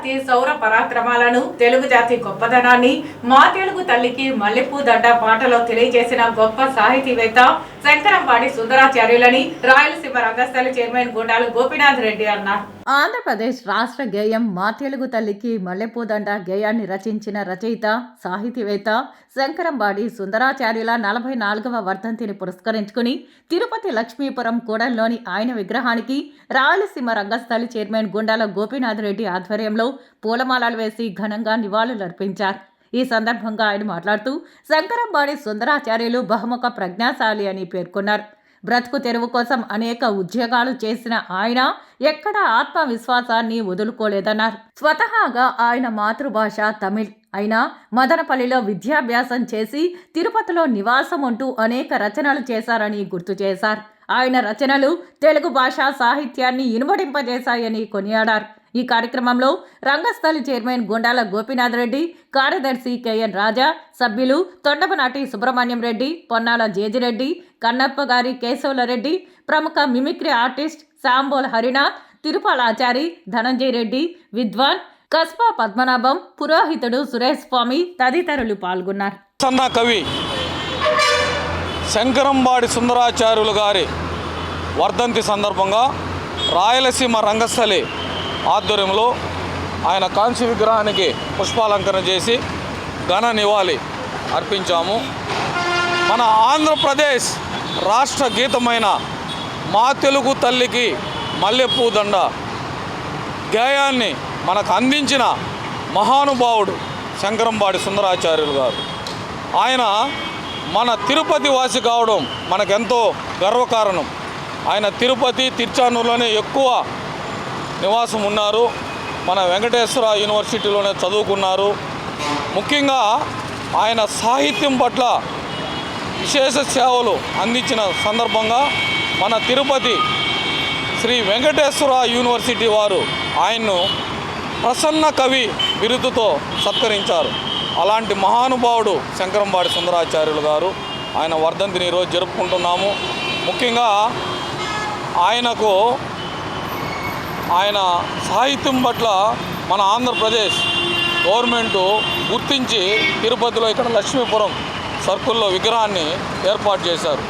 జాతి సౌర పరాక్రమాలను, తెలుగు జాతి గొప్పదనాన్ని, మా తెలుగు తల్లికి మల్లెపూ దండ పాటలో తెలియజేసిన గొప్ప సాహితీవేత్త శంకరంపాడి సుందరాచార్యులని రాయలసీమ రంగస్థలి చైర్మన్ గుండాలు గోపీనాథ్ రెడ్డి అన్నారు. ఆంధ్రప్రదేశ్ రాష్ట్ర గేయం మా తెలుగు తల్లికి మల్లెపూదండ గేయాన్ని రచించిన రచయిత, సాహితీవేత్త శంకరంపాడి సుందరాచార్యుల 44వ వర్ధంతిని పురస్కరించుకుని తిరుపతి లక్ష్మీపురం కూడలిలోని ఆయన విగ్రహానికి రాయలసీమ రంగస్థలి చైర్మన్ గుండాల గోపీనాథ్ రెడ్డి ఆధ్వర్యంలో పూలమాలలు వేసి ఘనంగా నివాళులర్పించారు. ఈ సందర్భంగా ఆయన మాట్లాడుతూ శంకరంపాడి సుందరాచార్యులు బహుముఖ ప్రజ్ఞాశాలి అని పేర్కొన్నారు. బ్రతుకు తెరువు కోసం అనేక ఉద్యోగాలు చేసిన ఆయన ఎక్కడా ఆత్మవిశ్వాసాన్ని వదులుకోలేదన్నారు. స్వతహాగా ఆయన మాతృభాష తమిళ్ అయినా మదనపల్లిలో విద్యాభ్యాసం చేసి తిరుపతిలో నివాసం ఉంటూ అనేక రచనలు చేశారని గుర్తు చేశారు. ఆయన రచనలు తెలుగు భాషా సాహిత్యాన్ని ఇనుమడింపజేశాయని కొనియాడారు. ఈ కార్యక్రమంలో రంగస్థలి చైర్మన్ గుండాల గోపీనాథ్ రెడ్డి, కార్యదర్శి కెఎన్ రాజా, సభ్యులు తొండమనాటి సుబ్రహ్మణ్యం రెడ్డి, పొన్నాల జేజిరెడ్డి, కన్నప్పగారి కేశవులరెడ్డి, ప్రముఖ మిమిక్రీ ఆర్టిస్ట్ శాంబోల్ హరినాథ్, తిరుపాలాచారి, ధనంజయ్ రెడ్డి, విద్వాన్ కస్బా పద్మనాభం, పురోహితుడు సురేష్ స్వామి తదితరులు పాల్గొన్నారు. కవి శంకరంపాడి సుందరాచార్యులు గారి వర్ధంతి సందర్భంగా రాయలసీమ రంగస్థలి ఆధ్వర్యంలో ఆయన కాంస్య విగ్రహానికి పుష్పాలంకరణ చేసి ఘన నివాళి అర్పించాము. మన ఆంధ్రప్రదేశ్ రాష్ట్ర గీతమైన మా తెలుగు తల్లికి మల్లెపూ దండ గేయాన్ని మనకు అందించిన మహానుభావుడు శంకరంపాడి సుందరాచార్యులు గారు. ఆయన మన తిరుపతి వాసి కావడం మనకెంతో గర్వకారణం. ఆయన తిరుపతి, తిరుచానూరులోనే ఎక్కువ నివాసం ఉన్నారు. మన వెంకటేశ్వర యూనివర్సిటీలోనే చదువుకున్నారు. ముఖ్యంగా ఆయన సాహిత్యం పట్ల విశేష సేవలు అందించిన సందర్భంగా మన తిరుపతి శ్రీ వెంకటేశ్వర యూనివర్సిటీ వారు ఆయన్ను ప్రసన్న కవి బిరుదుతో సత్కరించారు. అలాంటి మహానుభావుడు శంకరంపాడి సుందరాచార్యులు గారు. ఆయన వర్ధంతిని ఈరోజు జరుపుకుంటున్నాము. ముఖ్యంగా ఆయన సాహిత్యం పట్ల మన ఆంధ్రప్రదేశ్ గవర్నమెంటు గుర్తించి తిరుపతిలో ఇక్కడ లక్ష్మీపురం సర్కిల్లో విగ్రహాన్ని ఏర్పాటు చేశారు.